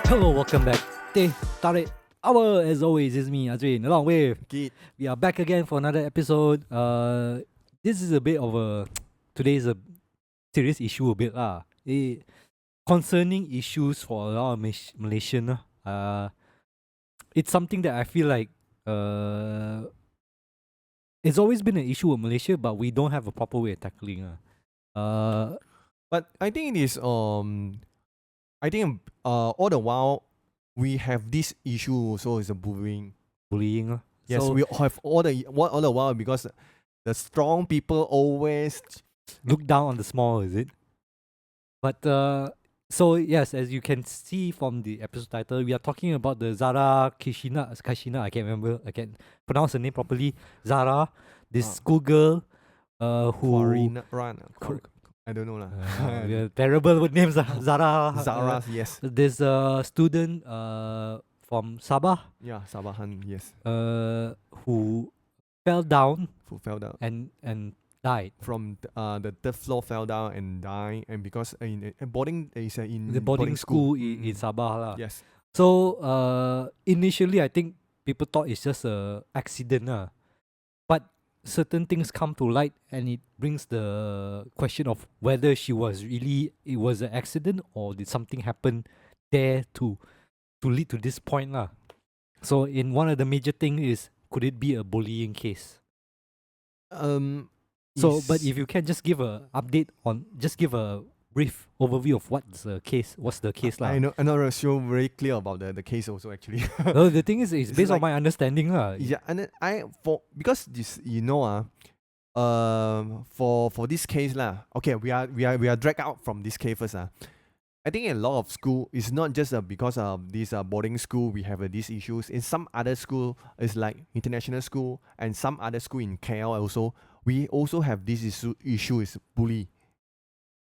Hello, welcome back. Teh Tarik Hour, as always, is me, Azreen, along with Kit. we are back again for another episode. This is a bit of a today's a serious issue a bit lah. Concerning issues for a lot of Malaysian. It's something that I feel like it's always been an issue in Malaysia, but we don't have a proper way of tackling. But I think it is all the while we have this issue also is a bullying. Bullying. Yes, So we have all the while because the strong people always look down on the small, is it? But so yes, as you can see from the episode title, we are talking about the Zara Qairina. I can't remember. I can't pronounce her name properly. Zara, this schoolgirl, who I don't know lah. yeah, terrible with names. Zara. Zara, yes. There's a student from Sabah Yeah, Sabahan, yes. who fell down Who fell down and died. from the third floor, fell down and died, and because in boarding is in The boarding school in Mm. Sabah lah. Yes. So initially, I think people thought it's just a accident, but certain things come to light, and it brings the question of whether it was an accident or did something happen there to lead to this point, lah. So in one of the major thing is, could it be a bullying case? So, but if you can just give a update just give a brief overview of what's the case lah. I'm not really sure very clear about the case also actually. No, the thing is, it's It's based on like- my understanding lah. Yeah, and then because this for this case lah. Okay, we are dragged out from this case first . I think a lot of school is not just because of this boarding school we have these issues. In some other school, it's like international school, and some other school in KL also. We also have this issue is bully.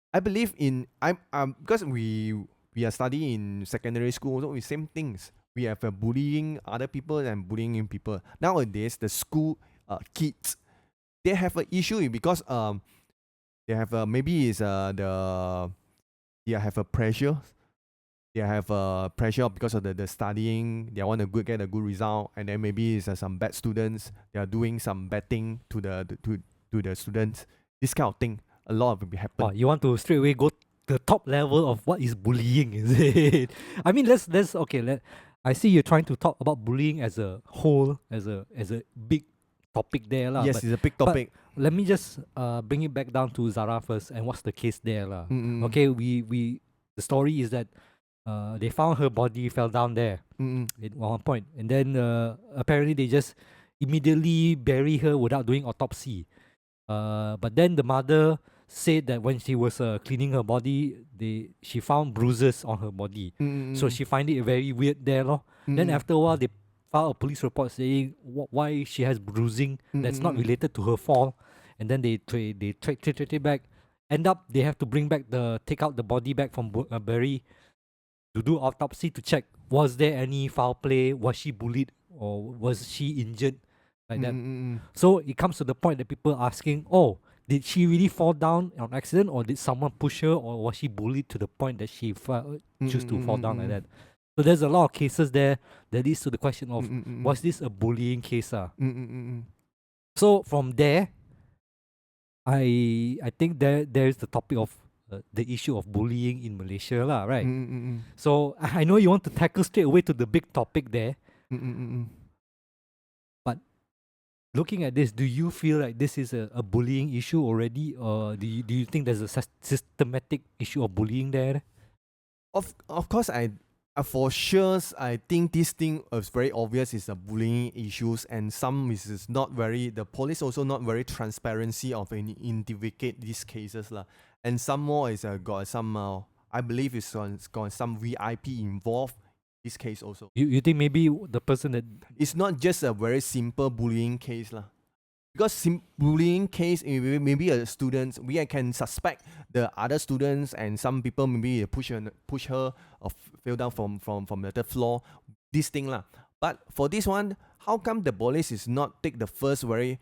I believe because we are studying in secondary school also with same things. We have bullying other people and bullying people. Nowadays, the school kids, they have an issue because they have maybe is they have a pressure. They have a pressure because of the studying. They want to get a good result, and then maybe it's some bad students. They are doing some bad thing to the students. This kind of thing, a lot of it happen. Oh, you want to straight away go the top level of what is bullying, is it? I mean, let's okay. I see you're trying to talk about bullying as a whole, as a big topic there, lah. Yes, But it's a big topic. let me just bring it back down to Zara first, and what's the case there, lah. Okay, we the story is that they found her body fell down there at one point, and then apparently they just immediately bury her without doing autopsy. But then the mother said that when she was cleaning her body, she found bruises on her body. So she find it very weird there, lor. Then after a while, they filed a police report saying why she has bruising that's not related to her fall, and then they track it back. End up they have to take out the body back from bury to do autopsy to check was there any foul play, was she bullied, or was she injured, like that. So it comes to the point that people are asking, oh, did she really fall down on accident, or did someone push her, or was she bullied to the point that she choose to fall down like that? So there's a lot of cases there that leads to the question of was this a bullying case? So from there, I think there's the topic of the issue of bullying in Malaysia, lah, right? So I know you want to tackle straight away to the big topic there. But looking at this, do you feel like this is a bullying issue already, or do you think there's a systematic issue of bullying there? Of course, for sure, I think this thing is very obvious. Is a bullying issues, and some is not very. The police also not very transparency of investigate these cases lah. And some more is got some. I believe it's got some VIP involved. This case also. You think maybe the person that It's not just a very simple bullying case lah. Because bullying case, maybe a student, we can suspect the other students and some people maybe push her or fell down from the third floor. This thing lah. But for this one, how come the police is not take the first step?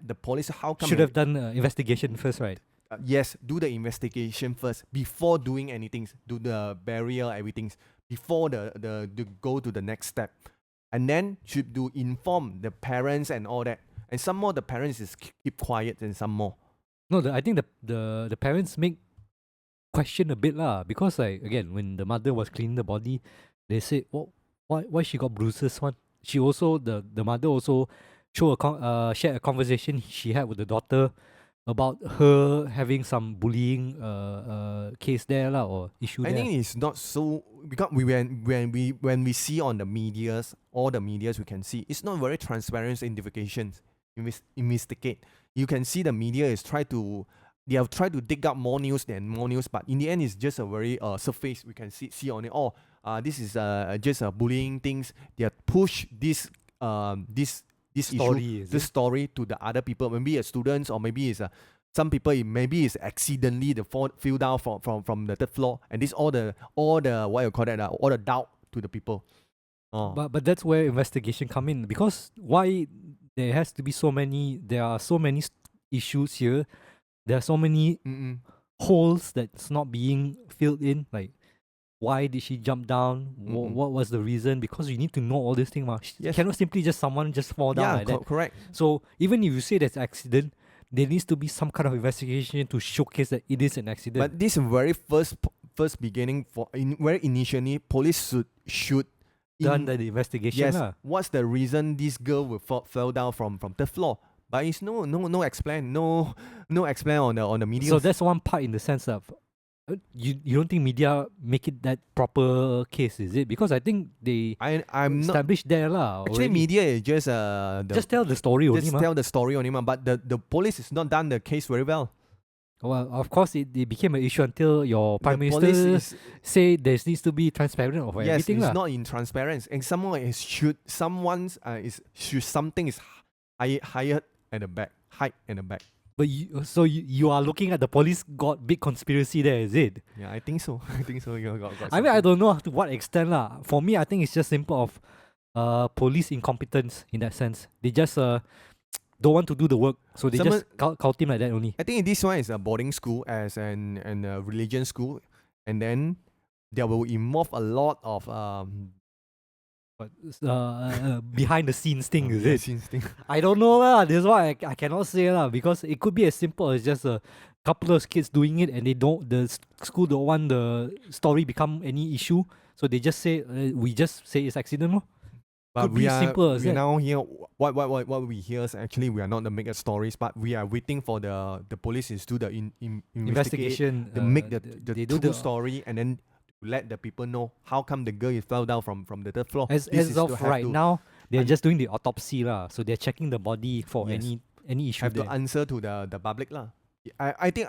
The police how come should have done investigation first, right? yes, do the investigation first before doing anything. Do the barrier, everything before the go to the next step, and then should do inform the parents and all that. And some more the parents is keep quiet, and some more. No, I think the parents make question a bit lah, because like again when the mother was cleaning the body, they said, "Oh, why she got bruises?" One, she also the mother also shared a conversation she had with the daughter about her having some bullying case there lah, or issue I there. think it's not so, because when we see on the medias, all the medias we can see it's not very transparent investigations. Investigate. You can see the media is they have tried to dig up more news, but in the end it's just a very surface. We can see on it. This is just bullying things. They have pushed this Story, issue, this story to the other people. Maybe as students, or maybe it's some people. Maybe it's accidentally fell down from the third floor, and this all the what you call that, all the doubt to the people. But that's where investigation come in, because why there has to be so many. There are so many issues here. There are so many holes that's not being filled in. Like, why did she jump down? What was the reason? Because you need to know all these things. Yes. Cannot simply just someone just fall down like that. Correct. So even if you say that's accident, there needs to be some kind of investigation to showcase that it is an accident. But this very first beginning, very initially, police should done the investigation. Yes. What's the reason this girl fell down from third floor? But it's no explain on the media. So that's one part in the sense of you don't think media make it that proper case, is it? Because I think I'm established there lah. Actually, already. media is just just tell the story only. Just tell the story only, but the police is not done the case very well. Well, of course, it became an issue until your prime minister say there needs to be transparent of everything. Yes, it's not in transparency, and something is hired at the back, hide at the back. But you are looking at the police got big conspiracy there, is it? Yeah, I think so. I mean, I don't know to what extent lah. For me, I think it's just simple of police incompetence in that sense. They just don't want to do the work, so they just call team like that only. I think this one is a boarding school as an religion school, and then there will involve a lot of behind the scenes thing, is it? Scenes thing. I don't know lah. This is why I cannot say lah, because it could be as simple as just a couple of kids doing it, and the school don't want the story become any issue, so they just say we just say it's accident lor. But we now here. What we hear is actually we are not the make stories, but we are waiting for the police is do the investigation. They make the true story, and then let the people know how come the girl fell down from the third floor. As of right now, they're just doing the autopsy lah, so they're checking the body for any issue. Have to answer to the public lah. I think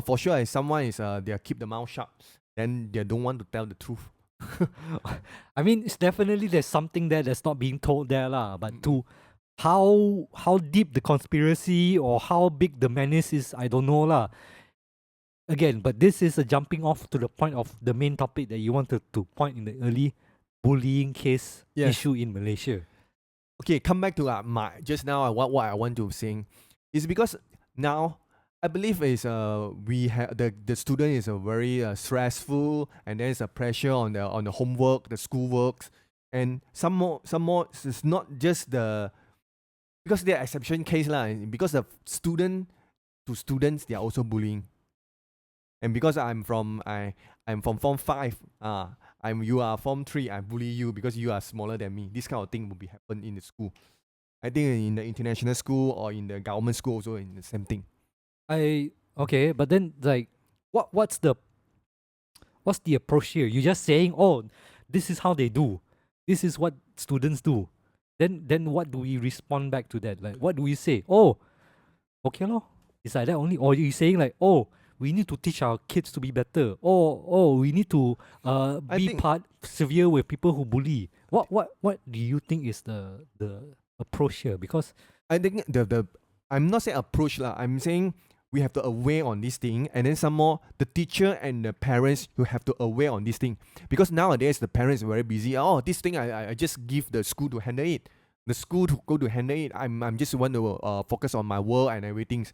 for sure if someone is they keep the mouth shut, then they don't want to tell the truth. I mean, it's definitely there's something there that's not being told there lah. But to how deep the conspiracy or how big the menace is, I don't know lah. Again, but this is a jumping off to the point of the main topic that you wanted to point in the early bullying case issue in Malaysia. Okay, come back to just now. What I want to say is because now I believe is we have the student is a very stressful, and there's a pressure on the homework, the schoolworks, and some more. It's not just because they're exception case lah. Because of students they are also bullying. And because I'm from Form 5, you are Form 3, I bully you because you are smaller than me. This kind of thing will be happen in the school. I think in the international school or in the government school also in the same thing. Okay, but then like what's the approach here? You're just saying, oh, this is how they do. This is what students do. Then what do we respond back to that? Like, what do we say? Oh, okay lor. It's like that only. Or you saying like, oh, we need to teach our kids to be better. Oh, we need to be severe with people who bully. What do you think is the approach here? Because I think I'm not saying approach lah. I'm saying we have to aware on this thing, and then some more the teacher and the parents who have to aware on this thing, because nowadays the parents are very busy. Oh, this thing I just give the school to handle it. The school to go to handle it. I'm just want to focus on my work and everything.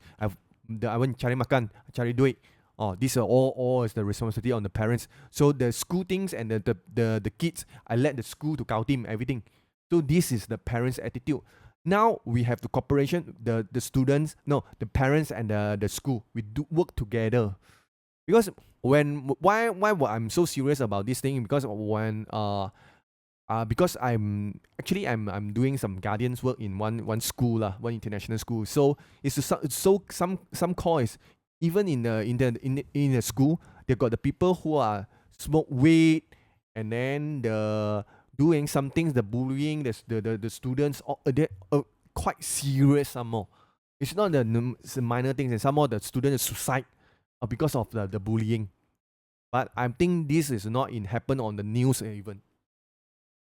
I want cari makan, cari duit. Oh, these are all is the responsibility on the parents. So the school things and the kids, I let the school to count him everything. So this is the parents' attitude. Now we have the cooperation, the students, no, the parents and the school. We do work together. Because why I'm so serious about this thing, because when because I'm doing some guardians work in one school one international school. So it's some cause even in the school, they got the people who are smoke weed, and then the doing some things, the bullying the students, they quite serious some more. It's not the minor things, and some more the students suicide because of the bullying. But I think this is not happen on the news even.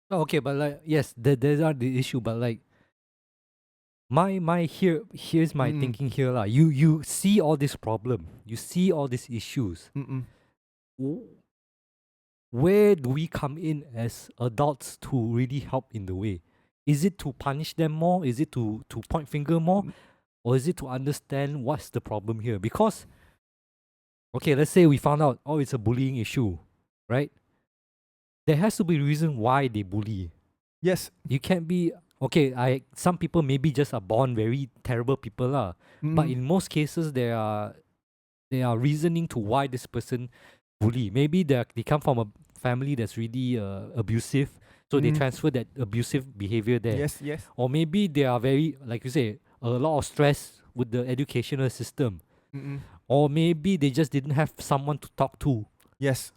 Oh, okay, but like yes, there's are the issue, but like here's my thinking here lah. You see all this problem, you see all these issues. Where do we come in as adults to really help in the way? Is it to punish them more? Is it to point finger more? Or is it to understand what's the problem here? Because okay, let's say we found out, oh, it's a bullying issue, right? There has to be a reason why they bully. Yes. You can't be okay. Some people maybe just are born very terrible people lah. But in most cases, there are reasoning to why this person bully. Maybe they come from a family that's really abusive, so they transfer that abusive behavior there. Yes, yes. Or maybe they are very, like you say, a lot of stress with the educational system. Or maybe they just didn't have someone to talk to. Yes.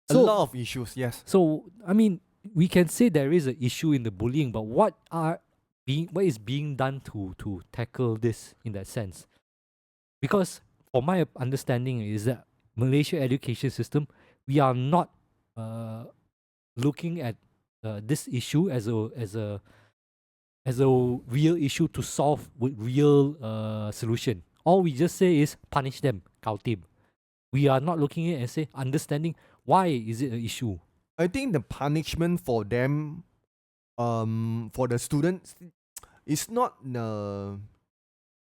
So, a lot of issues, yes. So, I mean, we can say there is an issue in the bullying, but what is being done to tackle this in that sense? Because for my understanding is that Malaysia education system, we are not looking at this issue as a real issue to solve with real solution. All we just say is punish them, kautim. We are not looking at it and say understanding why is it an issue. I think the punishment for them, for the students, it's not the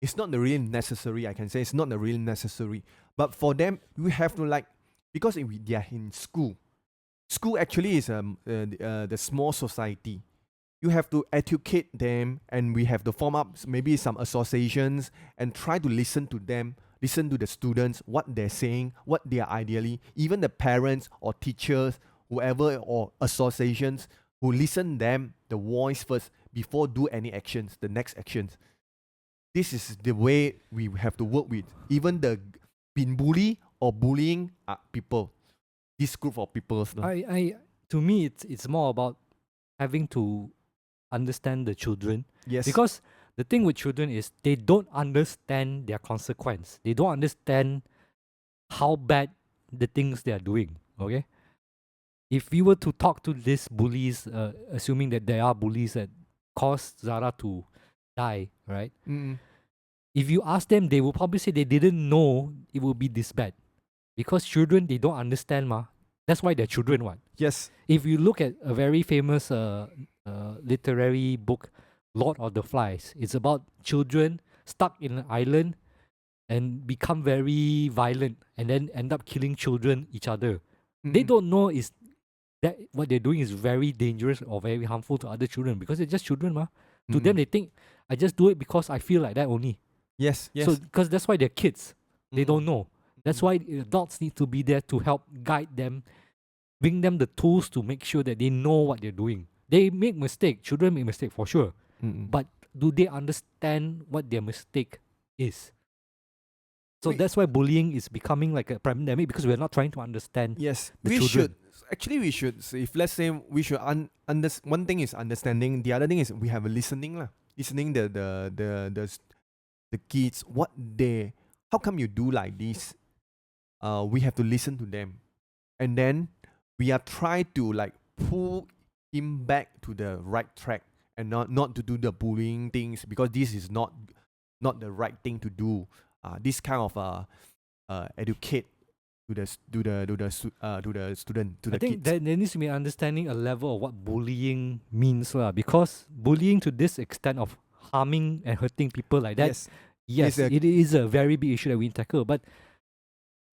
really necessary. I can say it's not the really necessary. But for them, we have to because they are in school. School actually is the small society. You have to educate them, and we have to form up maybe some associations and try to listen to them, listen to the students, what they're saying, what they are ideally, even the parents or teachers, whoever, or associations who listen them, the voice first before do any actions, the next actions. This is the way we have to work with. Even the being bully or bullying people, this group of people. To me, it's more about having to understand the children. Yes. Because the thing with children is they don't understand their consequence. They don't understand how bad the things they are doing. Okay? If we were to talk to these bullies, assuming that there are bullies that caused Zara to die, right? If you ask them, they will probably say they didn't know it would be this bad. Because children, they don't understand, ma. That's why they're children, what? Yes. If you look at a very famous literary book, Lord of the Flies, it's about children stuck in an island and become very violent and then end up killing each other. They don't know is that what they're doing is very dangerous or very harmful to other children because they're just children, ma. To them, they think, I just do it because I feel like that only. Yes, yes. So, because that's why they're kids. They don't know. That's why adults need to be there to help guide them, bring them the tools to make sure that they know what they're doing. They make mistake. Children make mistake for sure. But do they understand what their mistake is? So that's why bullying is becoming like a pandemic because we're not trying to understand. Yes, the children. We should. If let's say we should one thing is understanding. The other thing is we have a listening listening the kids, what they, how come you do like this? We have to listen to them, and then we are trying to pull him back to the right track and not to do the bullying things, because this is not the right thing to do. This kind of educate to the student, to the I think kids. there needs to be understanding a level of what bullying means, because bullying to this extent of harming and hurting people like that, Yes. Yes, it is a very big issue that we tackle. But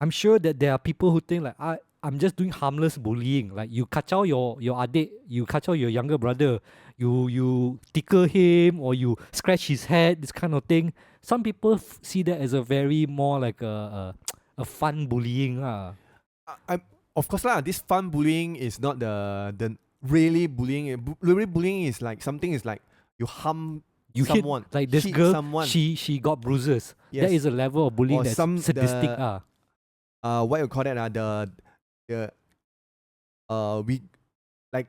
I'm sure that there are people who think like I'm just doing harmless bullying. Like you kacau your adik, you kacau your younger brother, you tickle him or you scratch his head, this kind of thing. Some people see that as a very more like a fun bullying. Of course lah, this fun bullying is not the really bullying. Really bullying is like something is like you harm someone. Hit like this hit girl, someone. she got bruises. Yes. That is a level of bullying Or that's some sadistic. What you call that? We like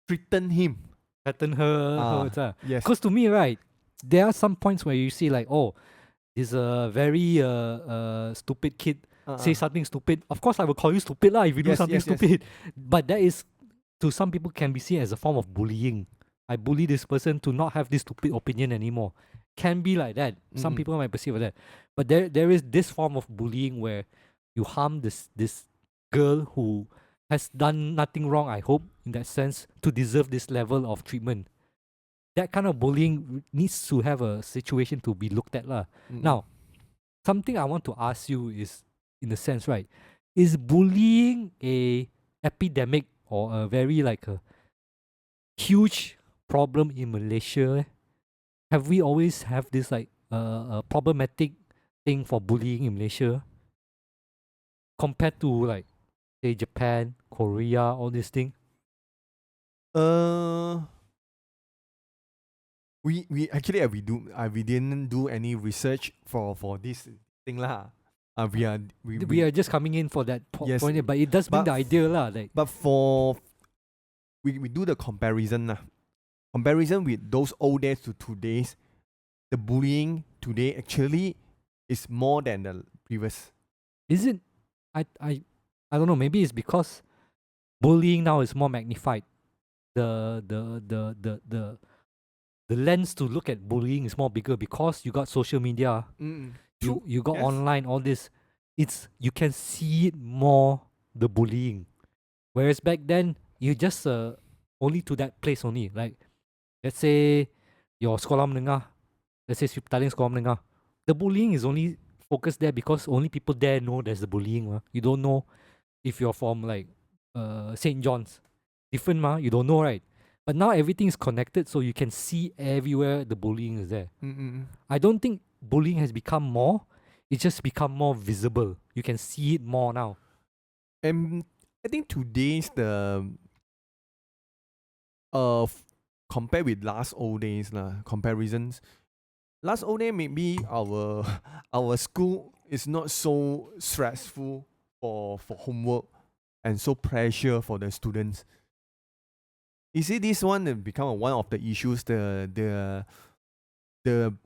threaten him. Threaten her. Yes. Because to me, right, there are some points where you see like, oh, this a very stupid kid say something stupid. Of course, I will call you stupid lah if you do something stupid. But that is, to some people, can be seen as a form of bullying. I bully this person to not have this stupid opinion anymore. Can be like that. Some people might perceive that. But there is this form of bullying where you harm this girl who has done nothing wrong, I hope, in that sense, to deserve this level of treatment. That kind of bullying needs to have a situation to be looked at lah. Now, something I want to ask you is, in a sense, right, is bullying a epidemic or a very like a huge problem in Malaysia? Have we always have this like a problematic thing for bullying in Malaysia compared to like say Japan, Korea, all this thing? We actually we didn't do any research for this thing lah. We are just coming in for that yes, point, but it does bring the idea lah. Like, but for we do the comparison lah. Comparison with those old days to today's, the bullying today actually is more than the previous. Is it? I don't know. Maybe it's because bullying now is more magnified. The lens to look at bullying is more bigger because you got social media. You got online, all this. You can see it more, the bullying. Whereas back then you just only to that place only. Like, let's say your sekolah menengah, let's say Petaling sekolah menengah, the bullying is only focused there because only people there know there's the bullying. You don't know if you're from like St. John's. Different you don't know, right? But now everything is connected, so you can see everywhere the bullying is there. I don't think bullying has become more. It's just become more visible. You can see it more now. And I think today's the compared with last old days comparisons. Last old day maybe our school is not so stressful for homework and so pressure for the students. You see, this one become one of the issues. The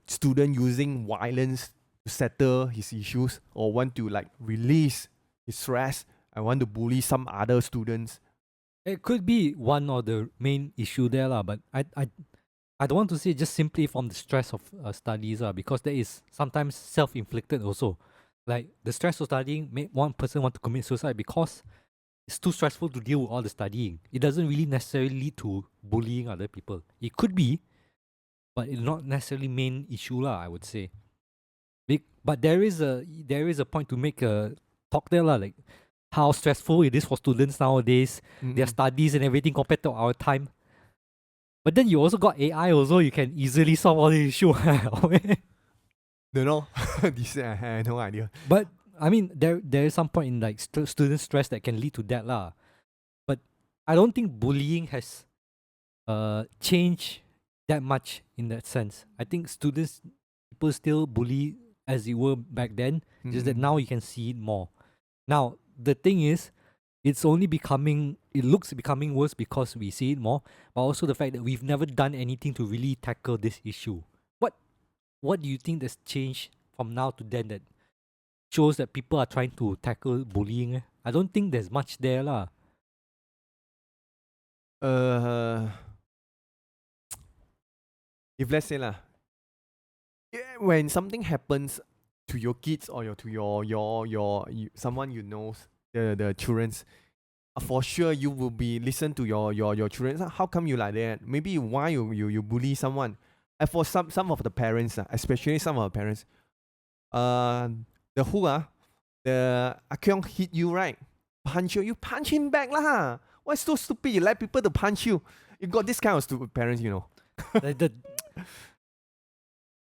student using violence to settle his issues or want to like release his stress and want to bully some other students. It could be one of the main issue there but I don't want to say just simply from the stress of studies because that is sometimes self-inflicted also. Like the stress of studying make one person want to commit suicide because it's too stressful to deal with all the studying. It doesn't really necessarily lead to bullying other people. It could be, but it's not necessarily main issue I would say. But there is a point to make a talk there like how stressful it is for students nowadays, their studies and everything compared to our time. But then you also got AI also, you can easily solve all these issues. Don't know. This I have no idea. But I mean, there is some point in like student stress that can lead to that But I don't think bullying has changed that much in that sense. I think people still bully as it were back then. Just that now you can see it more. Now the thing is, it looks becoming worse because we see it more, but also the fact that we've never done anything to really tackle this issue. What do you think that's changed from now to then that shows that people are trying to tackle bullying? I don't think there's much there If let's say when something happens to your kids or to your someone you know, the children's, for sure you will be listen to your children. How come you like that? Maybe why you bully someone? And for some of the parents, especially some of the parents, the who the Akyong hit you, right? Punch you punch him back lah. Why so stupid? You like people to punch you. You got this kind of stupid parents, you know.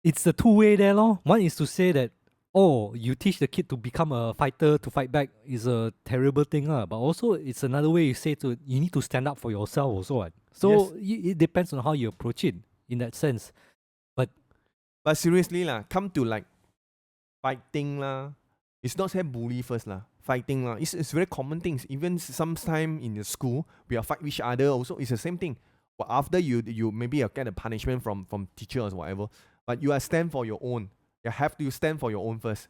It's the two-way there, lor. One is to say that, oh, you teach the kid to become a fighter, to fight back is a terrible thing, but also it's another way you say to you need to stand up for yourself also. Right? So it depends on how you approach it in that sense. But seriously lah, come to like fighting lah. It's not say bully first lah. Fighting lah. It's very common things. Even sometime in the school, we are fight each other also. It's the same thing. But after you maybe get a punishment from teachers or whatever. But you are stand for your own. You have to stand for your own first.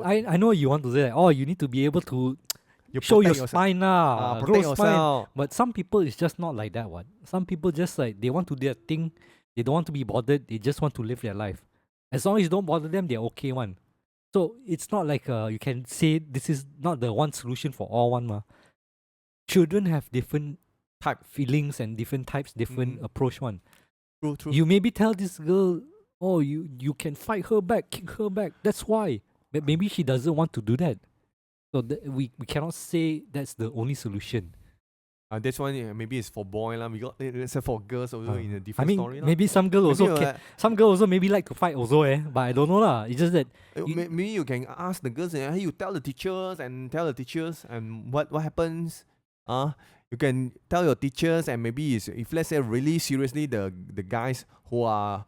I know you want to say that, oh, you need to be able to show your spine protect yourself. But some people it's just not like that one. Some people just like they want to do their thing. They don't want to be bothered. They just want to live their life. As long as you don't bother them, they're okay one. So it's not like you can say this is not the one solution for all one. Children have different type feelings and different types, different approach one. True. You maybe tell this girl, oh, you can fight her back, kick her back. That's why. But maybe she doesn't want to do that. So we cannot say that's the only solution. That's why maybe it's for boy lah. We got except for girls also in a different story. Maybe some girls also some girls also maybe like to fight also but I don't know lah. It's just that maybe you can ask the girls and you tell the teachers and what happens. You can tell your teachers and maybe if let's say really seriously the guys who are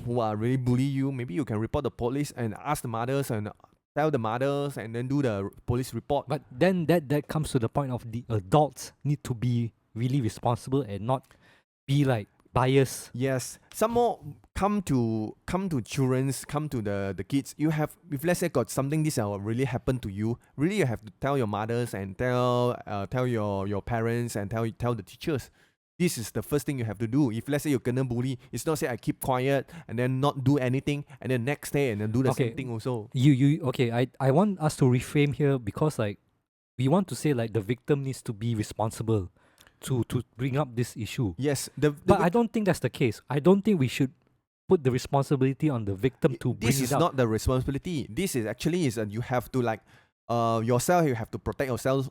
really bully you, maybe you can report the police and ask the mothers and tell the mothers and then do the police report. But then that comes to the point of the adults need to be really responsible and not be like biased. Yes. Some more come to children's, come to the kids. You have, if let's say got something this really happened to you, really you have to tell your mothers and tell your parents and tell the teachers. This is the first thing you have to do. If let's say you're gonna bully, it's not say I keep quiet and then not do anything and then next day and then do the same thing also. I want us to reframe here because like we want to say like the victim needs to be responsible to bring up this issue. Yes. But I don't think that's the case. I don't think we should put the responsibility on the victim to bring it up. This is not the responsibility. This is actually you have to like yourself, you have to protect yourself.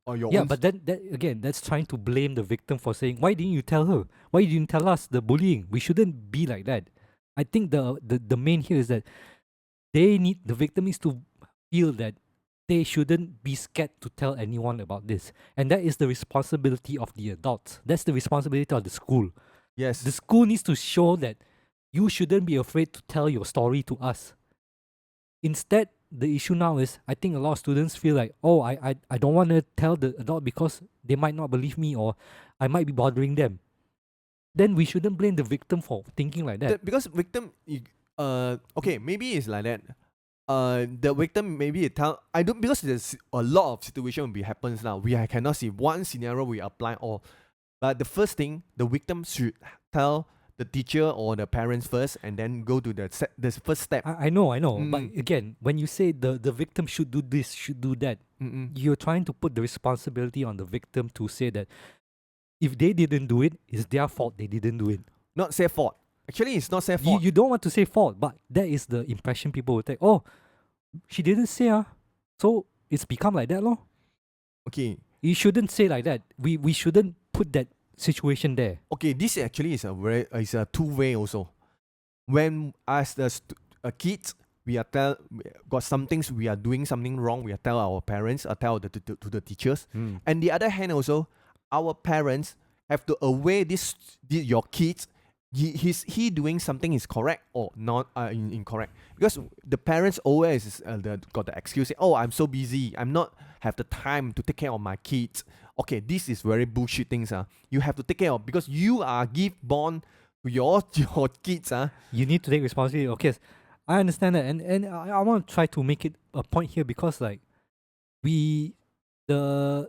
But then again, that's trying to blame the victim for saying, why didn't you tell her? Why didn't you tell us the bullying? We shouldn't be like that. I think the main here is that the victim needs to feel that they shouldn't be scared to tell anyone about this. And that is the responsibility of the adults. That's the responsibility of the school. Yes. The school needs to show that you shouldn't be afraid to tell your story to us. Instead, the issue now is I think a lot of students feel like, oh, I don't want to tell the adult because they might not believe me or I might be bothering them. Then we shouldn't blame the victim for thinking like that. Because victim, okay, maybe it's like that. The victim maybe because there's a lot of situation happens now. We cannot see one scenario we apply all. But the first thing, the victim should tell the teacher or the parents first and then go to the first step. I know. But again, when you say the victim should do this, should do that, you're trying to put the responsibility on the victim to say that if they didn't do it, it's their fault they didn't do it. Not say fault. Actually, it's not say fault. You don't want to say fault, but that is the impression people will take. Oh, she didn't say so it's become like that lor. Okay. You shouldn't say like that. We shouldn't put that situation there. Okay, this actually is a two-way also. When as the kids, we are got some things we are doing something wrong, we are tell our parents or tell to the teachers. And the other hand also, our parents have to aware your kids. He doing something is correct or not incorrect, because the parents always got the excuse, oh, I'm so busy, I'm not have the time to take care of my kids. Okay, this is very bullshit things. You have to take care of, because you are give born to your kids. You need to take responsibility. Okay, I understand that, and I want to try to make it a point here, because like the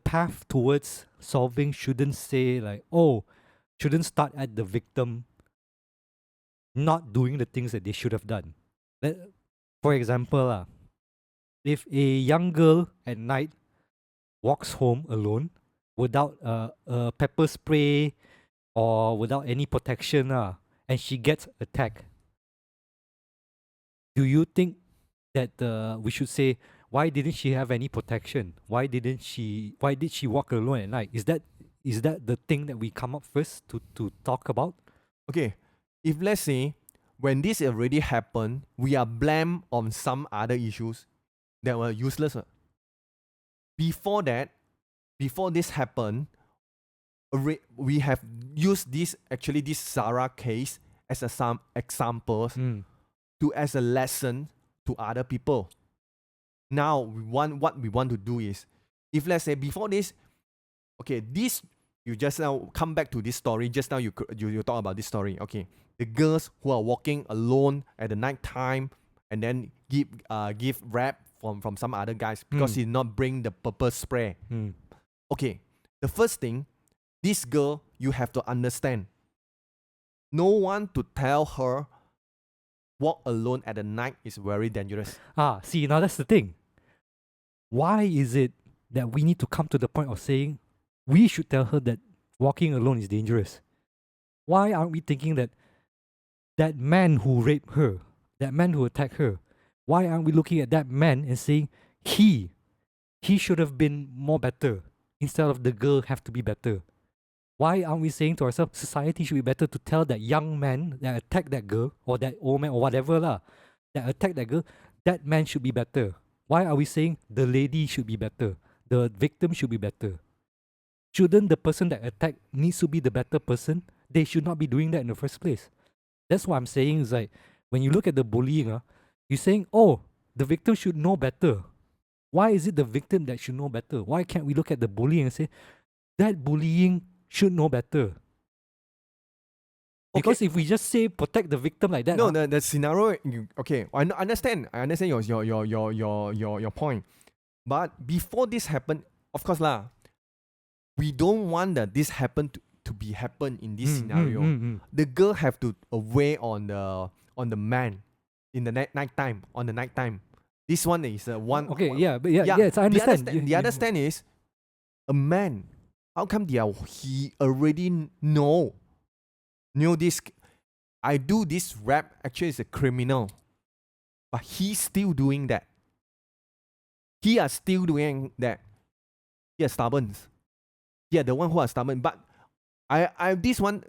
path towards solving shouldn't say like, shouldn't start at the victim not doing the things that they should have done. For example, if a young girl at night walks home alone without a pepper spray or without any protection, and she gets attacked, do you think that we should say, why didn't she have any protection? Why did she walk alone at night? Is that the thing that we come up first to talk about? Okay, if let's say when this already happened, we are blamed on some other issues that were useless. Before that, before this happened, we have used this Zara case as some examples Mm. to as a lesson to other people. Now what we want to do is, if let's say before this, okay, this you just now come back to this story. Just now you talk about this story. Okay, the girls who are walking alone at the night time and then give rap from some other guys because he not bring the pepper spray. Mm. Okay, the first thing, this girl, you have to understand, no one to tell her walk alone at the night is very dangerous. See, now that's the thing. Why is it that we need to come to the point of saying we should tell her that walking alone is dangerous? Why aren't we thinking that that man who raped her, that man who attacked her, why aren't we looking at that man and saying he should have been more better instead of the girl have to be better? Why aren't we saying to ourselves, society should be better to tell that young man that attacked that girl, or that old man, or whatever lah, that attacked that girl, that man should be better? Why are we saying the lady should be better, the victim should be better? Shouldn't the person that attacked needs to be the better person? They should not be doing that in the first place. That's what I'm saying is like, when you look at the bullying, you're saying, oh, the victim should know better. Why is it the victim that should know better? Why can't we look at the bullying and say, that bullying should know better? Because if we just say protect the victim like that, No, the scenario. Okay, I understand. I understand your point. But before this happened, of course lah, we don't want that this happen to be happen in this scenario. The girl have to away on the man in the night time, on the night time. This one is one. Okay, one, yeah, but yes, I understand. The other stand is a man. How come he already know this? I do this rap. Actually, is a criminal, but he's still doing that. He are still doing that. He are stubborn. Yeah, the one who are stubborn. But I this one,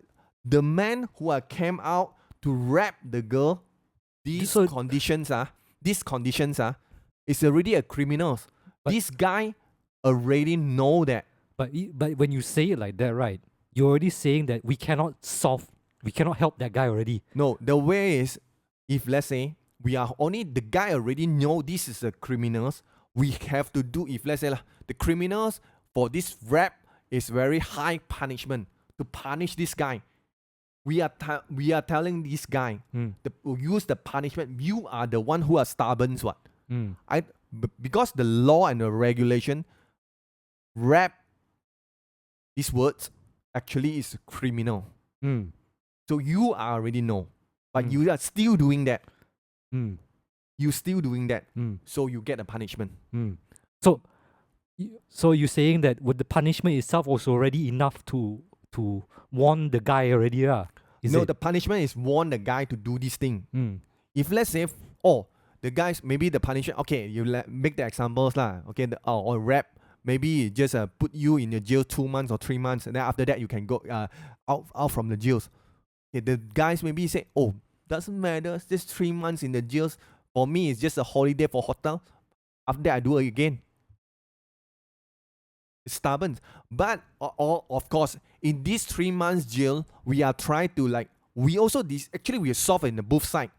the man who are came out to rap the girl. These conditions is already a criminal. This guy already know that. But when you say it like that, right, you're already saying that we cannot help that guy already. No, the way is, if let's say we are only the guy already know this is a criminals, we have to do, if let's say the criminals for this rap is very high punishment to punish this guy. We are telling this guy use the punishment. You are the one who are stubborn. What? Because the law and the regulation, rap these words actually is criminal. So you already know, but you are still doing that. You still doing that. So you get a punishment. So you're saying that with the punishment itself was already enough to warn the guy already, the punishment is warn the guy to do this thing. If let's say, the guys, maybe the punishment, okay, you make the examples lah. Okay, or rap, maybe just put you in the jail 2 months or 3 months, and then after that you can go out from the jails. Okay, the guys maybe say, doesn't matter, just 3 months in the jails. For me, it's just a holiday for hotel. After that, I do it again. It's stubborn. But of course, in these 3 months jail, we are trying to we also actually we are soft in the both side.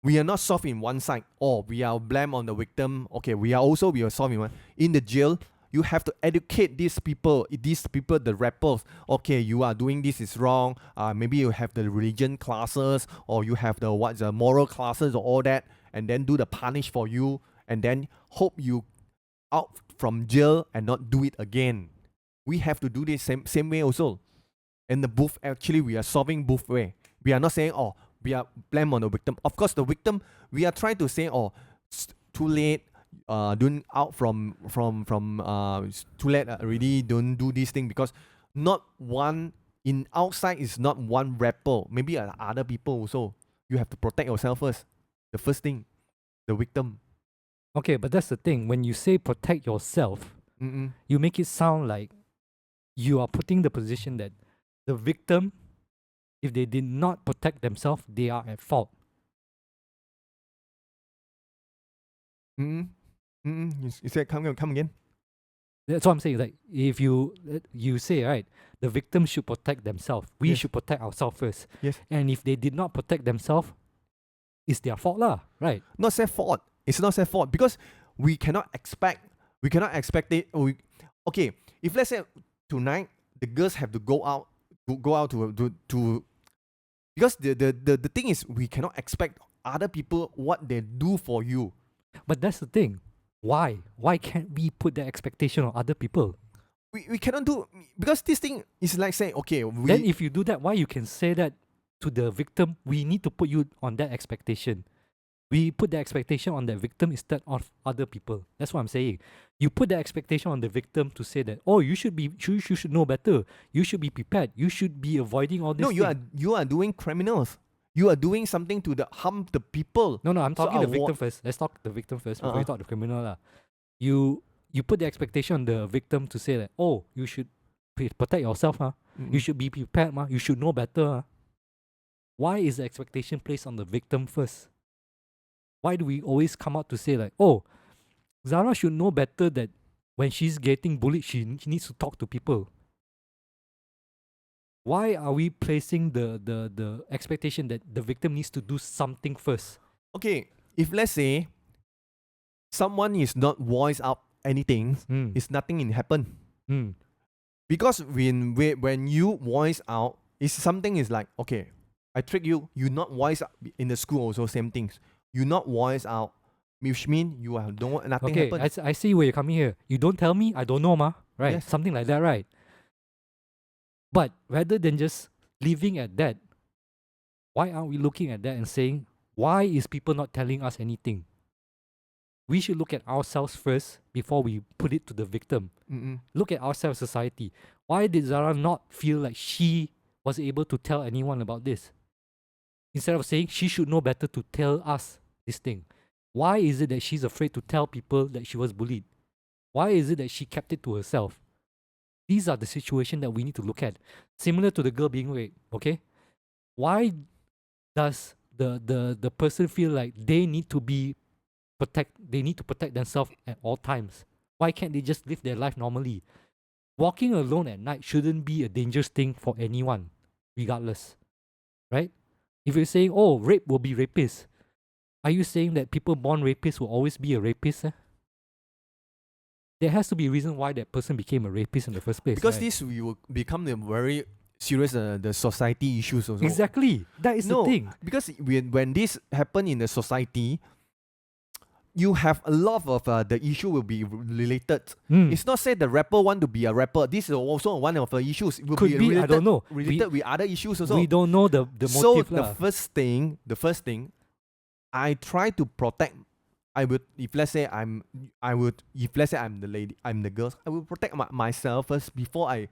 We are not soft in one side. We are blame on the victim. Okay, we are soft in one. In the jail, you have to educate these people, the rappers. Okay, you are doing this is wrong. Maybe you have the religion classes, or you have the moral classes, or all that, and then do the punish for you, and then hope you out from jail and not do it again. We have to do this same way also. And the both, actually we are solving both way. We are not saying we are blame on the victim. Of course, the victim, we are trying to say too late. Don't out from too late already. Don't do this thing, because not one in outside is not one rapper. Maybe other people also. You have to protect yourself first. the first thing, the victim. Okay, but that's the thing. When you say protect yourself, you make it sound like you are putting the position that the victim, if they did not protect themselves, they are at fault. You said come again. That's what I'm saying. Like if you say right, the victim should protect themselves. We Yes. should protect ourselves first. Yes. And if they did not protect themselves, it's their fault lah, right? Not say fault. It's not say fault because we cannot expect it. Okay, if let's say tonight the girls have to go out to because the thing is we cannot expect other people what they do for you. But that's the thing. Why? Why can't we put the expectation on other people? We cannot do because this thing is like saying okay Then if you do that, why you can say that to the victim? We need to put you on that expectation. We put the expectation on the victim instead of other people. That's what I'm saying. You put the expectation on the victim to say that, oh, you should know better. You should be prepared. You should be avoiding all this. No, you are doing criminals. You are doing something to harm the people. No, I'm talking the victim first. Let's talk the victim first before we talk the criminal lah. You put the expectation on the victim to say that, oh, you should protect yourself, huh? You should be prepared, huh? You should know better, huh? Why is the expectation placed on the victim first? Why do we always come out to say like, oh, Zara should know better that when she's getting bullied, she needs to talk to people? Why are we placing the expectation that the victim needs to do something first? Okay, if let's say someone is not voice out anything, it's nothing in happen. Because when you voice out, it's something is like, okay, I trick you, you not voice out in the school also same things. You not voice out, which mean you have nothing happen. Okay, I see where you're coming here. You don't tell me, I don't know, ma. Right? Yes. Something like that, right? But rather than just leaving at that, why aren't we looking at that and saying, why is people not telling us anything? We should look at ourselves first before we put it to the victim. Look at ourselves, society. Why did Zara not feel like she was able to tell anyone about this? Instead of saying she should know better to tell us this thing. Why is it that she's afraid to tell people that she was bullied? Why is it that she kept it to herself? These are the situations that we need to look at. Similar to the girl being raped, okay? Why does the person feel like they need to protect themselves at all times? Why can't they just live their life normally? Walking alone at night shouldn't be a dangerous thing for anyone, regardless. Right? If you're saying, oh, rape will be rapist, are you saying that people born rapists will always be a rapist? There has to be a reason why that person became a rapist in the first place. Because right? this will become the very serious the society issues also. Exactly. That is the thing. Because when this happen in the society, you have a lot of the issue will be related. It's not say the rapper want to be a rapper. This is also one of the issues. Will Could be related, I don't know. Related with other issues also. We don't know the motive. So the first thing, I try to protect. If let's say I'm the lady, I'm the girl, I will protect myself first before I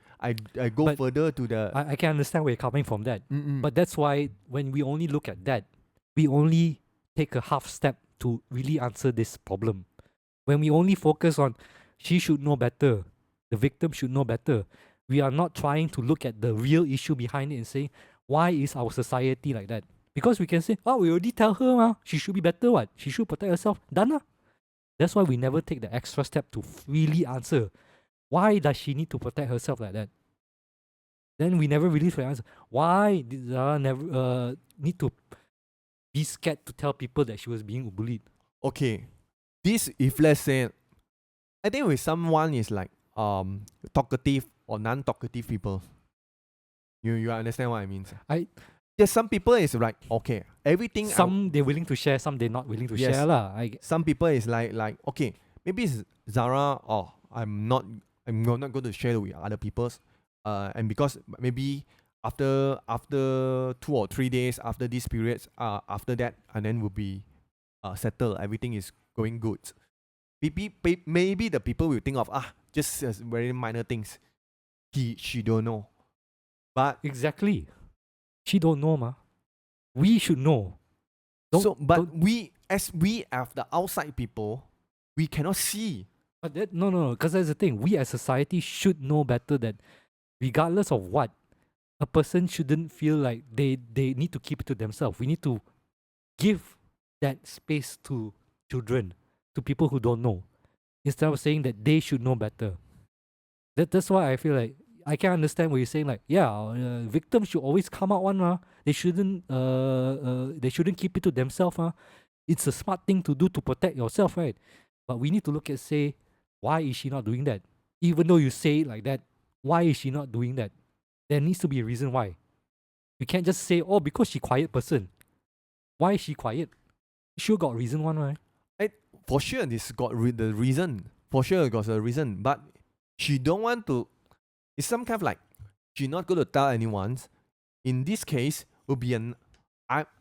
go further to the. I can understand where you're coming from that. But that's why when we only look at that, we only take a half step to really answer this problem. When we only focus on she should know better, the victim should know better, we are not trying to look at the real issue behind it and say, why is our society like that? Because we can say, oh, we already tell her, she should be better, what? She should protect herself. Done. That's why we never take the extra step to really answer, why does she need to protect herself like that? Then we never really answer, why did Zara never need to be scared to tell people that she was being bullied? Okay, this if let's say, I think with someone is like talkative or non-talkative people. You understand what I mean? Yes, some people is like, okay, everything. Some they're willing to share, some they're not willing to share lah. Some people is like okay, maybe it's Zara. Oh, I'm not going to share with other people's. And because maybe after 2 or 3 days after these periods, after that, and then will be settled. Everything is going good. Maybe the people will think of just very minor things. She don't know, but exactly. She don't know, ma. We should know. Don't- we as the outside people, we cannot see. But no, because that's the thing. We as society should know better that regardless of what, a person shouldn't feel like they need to keep it to themselves. We need to give that space to children, to people who don't know, instead of saying that they should know better. That's why I feel like I can understand what you're saying. Like, yeah, victims should always come out one. They shouldn't keep it to themselves. It's a smart thing to do to protect yourself, right? But we need to look at, say, why is she not doing that? Even though you say it like that, why is she not doing that? There needs to be a reason why. You can't just say, oh, because she quiet person. Why is she quiet? Sure got reason one, right? For sure, this got the reason. For sure, it got a reason. But she don't want to. It's some kind of like she not going to tell anyone. In this case, will be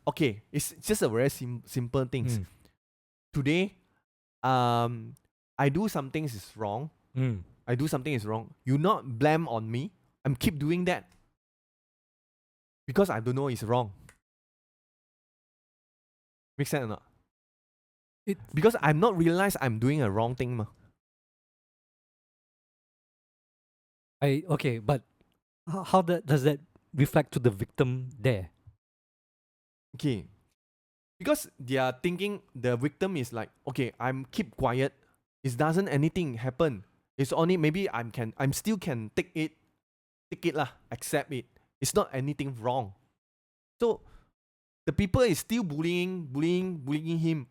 okay. It's just a very simple things. Mm. Today, I do some things is wrong. Mm. I do something is wrong. You not blame on me. I'm keep doing that because I don't know it's wrong. Make sense or not? Because I'm not realize I'm doing a wrong thing, ma. Okay, but how does that reflect to the victim there? Okay, because they are thinking the victim is like, okay, I'm keep quiet. It doesn't anything happen. It's only maybe I'm still can take it lah, accept it. It's not anything wrong. So the people is still bullying him.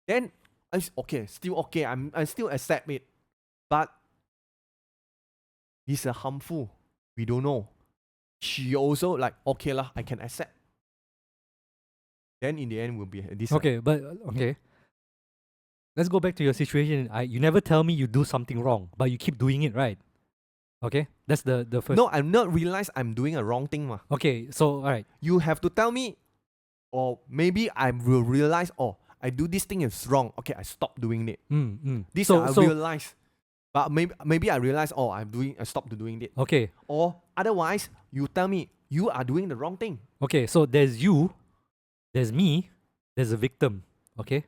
Then it's okay, still okay. I still accept it, but it's a harmful. We don't know. She also like okay lah, I can accept. Then in the end will be this. Okay, but okay. Let's go back to your situation. You never tell me you do something wrong, but you keep doing it, right? Okay, that's the first. No, I'm not realize I'm doing a wrong thing, ma. Okay, so all right. You have to tell me, or maybe I will realize, oh, I do this thing is wrong. Okay, I stop doing it. This I realize. But maybe I realize, oh, I stopped doing it. Okay. Or otherwise, you tell me you are doing the wrong thing. Okay, so there's you, there's me, there's a victim. Okay.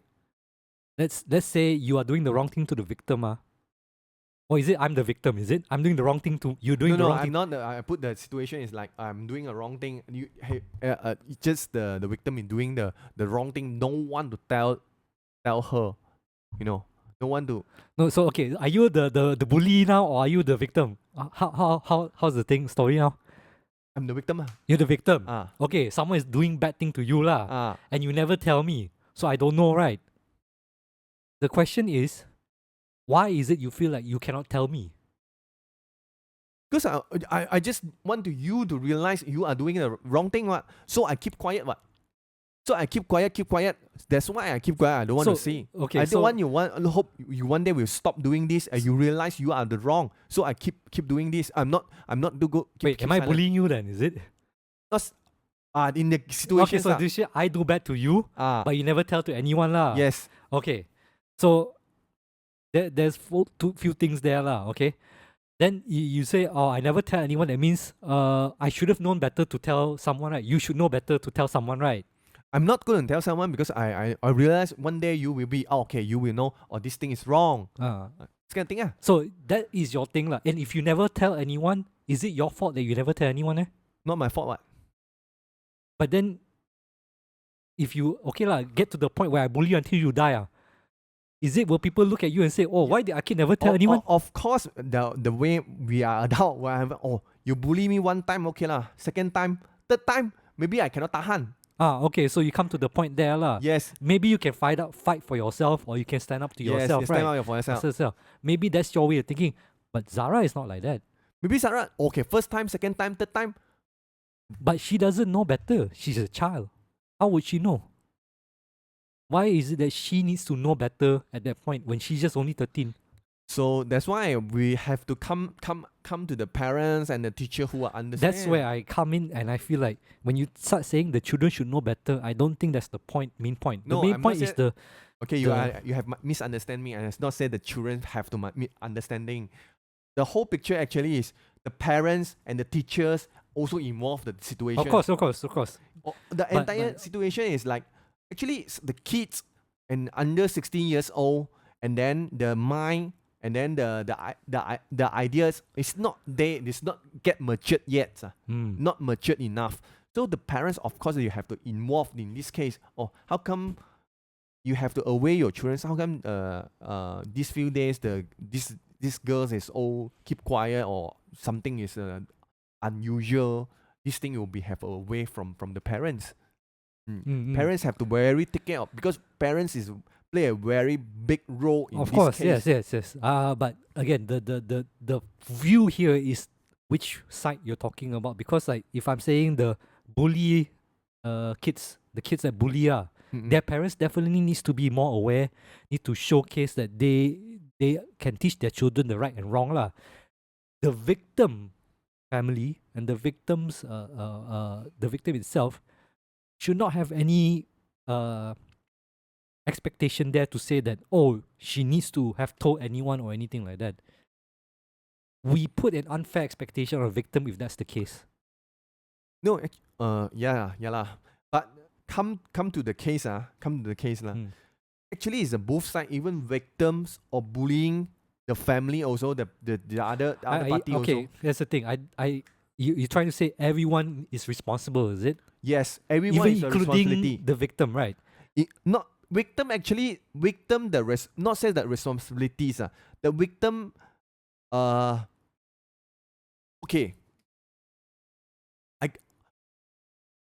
Let's say you are doing the wrong thing to the victim, or is it I'm the victim? Is it I'm doing the wrong thing to you doing the wrong thing? No, I'm not. I put the situation is like I'm doing a wrong thing. You, just the victim is doing the wrong thing. No one to tell her, you know. No one to. No, so okay, are you the bully now, or are you the victim? How's the story now? I'm the victim. You're the victim. Ah. Okay, someone is doing bad thing to you Ah. and you never tell me, so I don't know, right? The question is, why is it you feel like you cannot tell me? Because I just want you to realize you are doing the wrong thing, what? So I keep quiet, what? So I keep quiet. That's why I keep quiet. I don't want to see. Okay, I don't want hope you one day will stop doing this and you realize you are the wrong. So I keep doing this. I'm not to go. Wait, am I bullying you then? Is it? In the situation. Okay, so this year I do bad to you, but you never tell to anyone lah. Yes. Okay, so there's few things there lah. Okay, then you say, oh, I never tell anyone. That means I should have known better to tell someone, right? You should know better to tell someone, right? I'm not going to tell someone because I realize one day you will be, okay, you will know, oh, this thing is wrong. This kind of thing. So that is your thing lah. And if you never tell anyone, is it your fault that you never tell anyone? Not my fault, what? But then, if you, get to the point where I bully you until you die, will people look at you and say, oh, why did Ah Kit never tell anyone? Of course, the way we are adult, whatever, oh, you bully me one time, okay lah. Second time, third time, maybe I cannot tahan. Okay, so you come to the point there lah. Yes. Maybe you can fight for yourself, or you can stand up to yourself, yes, right? Stand up for yourself. Maybe that's your way of thinking. But Zara is not like that. Maybe Zara, okay, first time, second time, third time. But she doesn't know better. She's a child. How would she know? Why is it that she needs to know better at that point when she's just only 13? So that's why we have to come to the parents and the teacher who are understand. That's where I come in, and I feel like when you start saying the children should know better, I don't think that's the main point. No, the main point is the... Okay, you have misunderstand me, and it's not say the children have to understanding. The whole picture actually is the parents and the teachers also involve the situation. Of course. The But entire situation is like actually the kids and under 16 years old, and then the mind, and then the ideas it's not they it's not get matured yet, not matured enough. So the parents, of course, you have to involve in this case. Oh, how come you have to away your children? How come these few days this girls is all keep quiet, or something is unusual? This thing will be have away from the parents. Parents have to very take care of, because parents is play a very big role in of this course, case. yes. But again, the view here is which side you're talking about. Because like if I'm saying the bully kids, the kids that bully their parents definitely needs to be more aware, need to showcase that they can teach their children the right and wrong lah. The victim family and the victim itself should not have any expectation there to say that, oh, she needs to have told anyone or anything like that. We put an unfair expectation on a victim if that's the case. No, yeah lah. But come to the case lah. Actually, it's a both side, even victims or bullying the family also, the other party also. Okay, that's the thing. You're trying to say everyone is responsible, is it? Yes, everyone Even is a including responsibility. the victim, right? Not victim, actually victim not says that responsibilities the victim okay,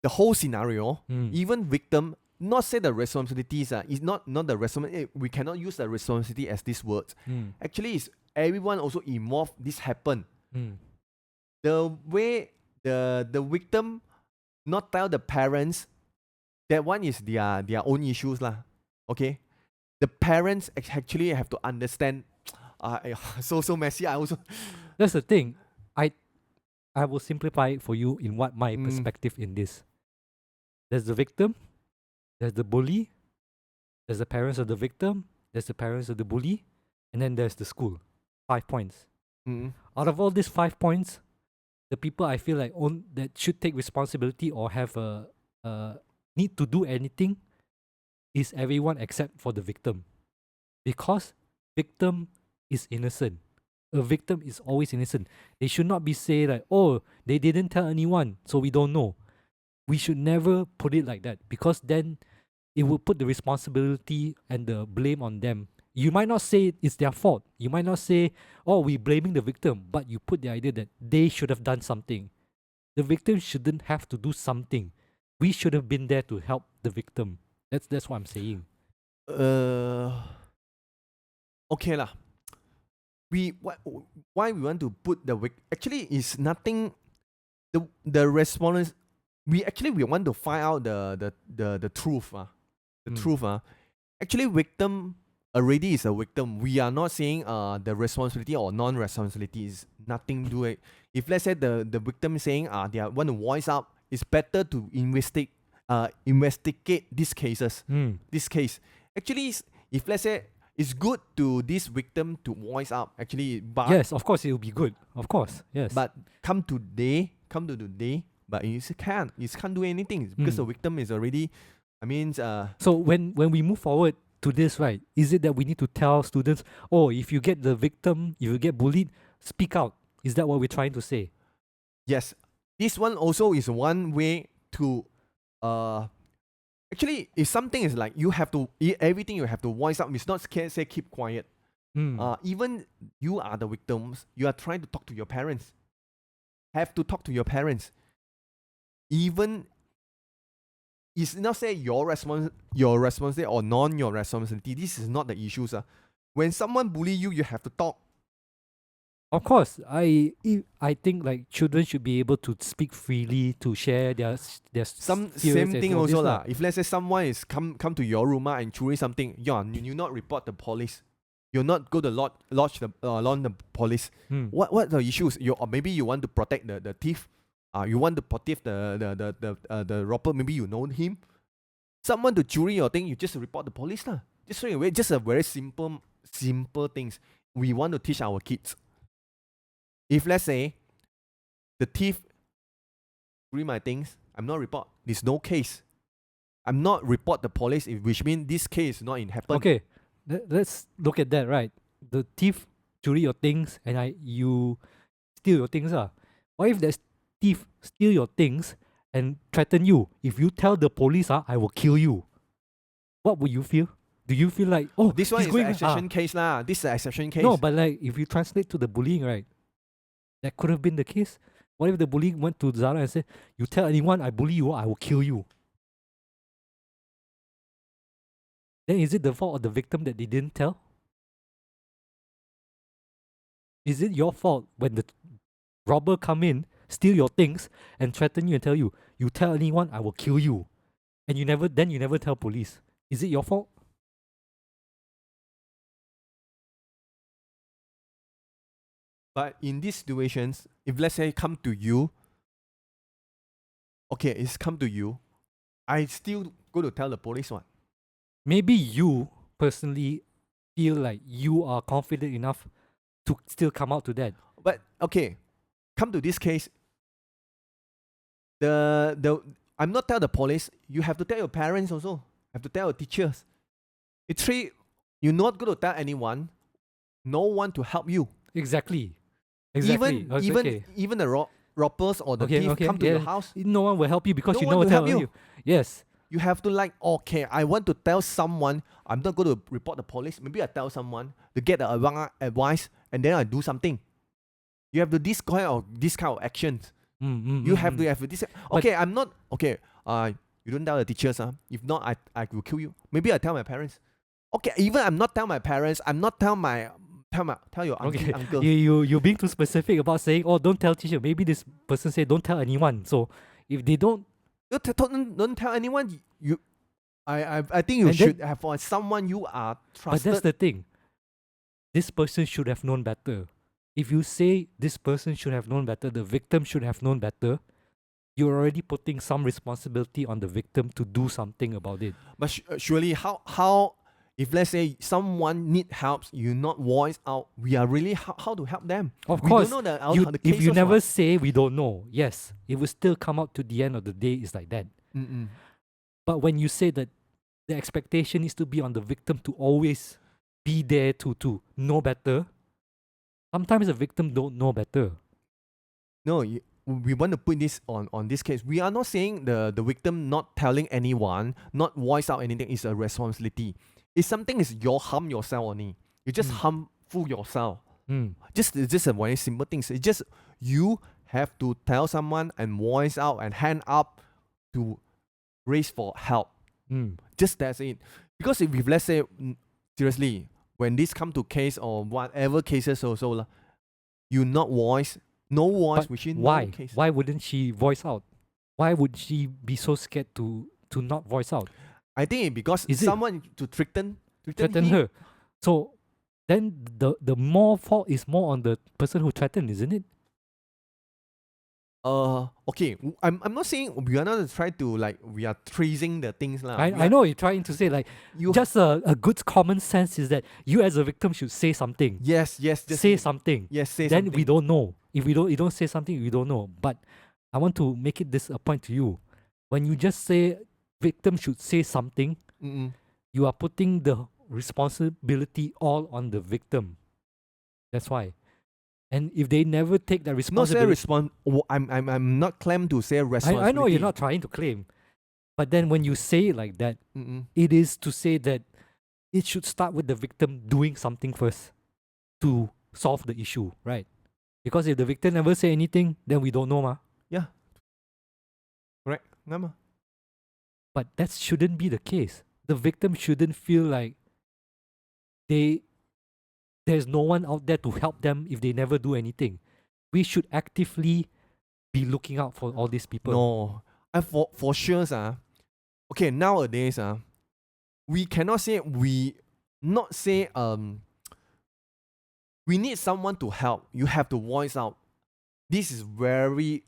the whole scenario, even victim not say the responsibilities is not the responsibility. We cannot use the responsibility as this word. Actually, it's everyone also involved. This happen. The way the victim not tell the parents, that one is their own issues lah. Okay, the parents actually have to understand. So messy. I also That's the thing. I will simplify it for you in what my perspective in this. There's the victim, there's the bully, there's the parents of the victim, there's the parents of the bully, and then there's the school. 5 points. Out of all these 5 points, the people I feel like that should take responsibility or have a need to do anything is everyone except for the victim. Because victim is innocent. A victim is always innocent. They should not be saying like, oh, they didn't tell anyone, so we don't know. We should never put it like that, because then it will put the responsibility and the blame on them. You might not say it's their fault. You might not say, oh, we're blaming the victim, but you put the idea that they should have done something. The victim shouldn't have to do something. We should have been there to help the victim. That's what I'm saying. Okay lah. Why we want to put the actually is nothing. The response we want to find out the truth. Truth. Actually, victim already is a victim. We are not saying the responsibility or non-responsibility is nothing to do it. If let's say the victim is saying they want to voice out, it's better to investigate these cases. This case actually if let's say it's good to this victim to voice out actually, but yes, of course it will be good. Of course, yes. But come to today, but you can't do anything because the victim is already. I mean, so when we move forward to this, right? Is it that we need to tell students, oh, if you get the victim, if you get bullied, speak out? Is that what we're trying to say? Yes, this one also is one way to actually, if something is like you have to everything you have to voice out, it's not say keep quiet. Even you are the victims, you are trying to talk to your parents. Have to talk to your parents. Even it's not say your responsibility or your responsibility. This is not the issues. When someone bully you, you have to talk. Of course, I think like children should be able to speak freely, to share their some fears same and thing all also this lah. If let's say someone is come to your room and chewing something, you not report the police. You not go to lodge the police. What the issues? Or maybe you want to protect the thief. You want to protect the robber. Maybe you know him. Someone to chewing your thing, you just report the police lah. Just straight away. Just a very simple things we want to teach our kids. If let's say the thief read my things, I'm not report. There's no case. I'm not report the police, which means this case not in happen. Okay, let's look at that, right? The thief curi your things and you steal your things. What if that thief steal your things and threaten you? If you tell the police, I will kill you. What would you feel? Do you feel like, oh, This one he's is going an exception case lah. This is an exception case. No, but like if you translate to the bullying, right? That could have been the case. What if the bully went to Zara and said, "You tell anyone I bully you, I will kill you." Then is it the fault of the victim that they didn't tell? Is it your fault when the robber come in, steal your things, and threaten you and tell you, "You tell anyone, I will kill you," and you never tell police? Is it your fault? But in these situations, if let's say come to you, okay, it's come to you, I still go to tell the police one. Maybe you personally feel like you are confident enough to still come out to that. But okay, come to this case. I'm not tell the police. You have to tell your parents also. Have to tell your teachers. It's three. You're not going to tell anyone. No one to help you. Exactly. Even the robbers or the thief come to your house. No one will help you because No you one never will tell help you. Yes. You have to like, okay, I want to tell someone. I'm not going to report the police. Maybe I tell someone to get the wrong advice and then I do something. You have to this kind of actions. You have to have this. Okay, I'm not. Okay, you don't tell the teachers. If not, I will kill you. Maybe I tell my parents. Okay, even I'm not tell my parents. I'm not tell your uncle. You being too specific about saying, oh, don't tell teacher. Maybe this person say don't tell anyone. So if they don't tell anyone. I think you should have someone you are trusted. But that's the thing. This person should have known better. If you say this person should have known better, the victim should have known better, you're already putting some responsibility on the victim to do something about it. But surely, how if let's say someone need help, you not voice out, we are really how to help them. Of we course, don't know the if you never say, we don't know. Yes, it will still come out to the end of the day. It's like that. But when you say that the expectation is to be on the victim to always be there to know better, sometimes the victim don't know better. No, we want to put this on this case. We are not saying the victim not telling anyone, not voice out anything is a responsibility. If something is you harm yourself only, you just harmful yourself. It's just a very simple thing. It's just you have to tell someone and voice out and hand up to raise for help. Just that's it. Because if let's say seriously, when this come to case or whatever cases also, you not voice, no voice within why? No case. Why wouldn't she voice out? Why would she be so scared to not voice out? I think because someone to threaten her. So then the more fault is more on the person who threatened, isn't it? Okay. I'm not saying we are not trying to like we are tracing the things lah. I know you're trying to say like just a good common sense is that you as a victim should say something. Yes. Say something. Yes, say then something. We don't know. If you don't say something, we don't know. But I want to make it this a point to you. When you just say victim should say something, you are putting the responsibility all on the victim. That's why. And if they never take that responsibility, I'm not claim to say responsibility. I know you're not trying to claim, but then when you say it like that, it is to say that it should start with the victim doing something first to solve the issue, right? Because if the victim never say anything, then we don't know, ma. Yeah. Correct. Nama. But that shouldn't be the case. The victim shouldn't feel like there's no one out there to help them if they never do anything. We should actively be looking out for all these people. No, for sure, okay, nowadays, we cannot say we need someone to help. You have to voice out. This is very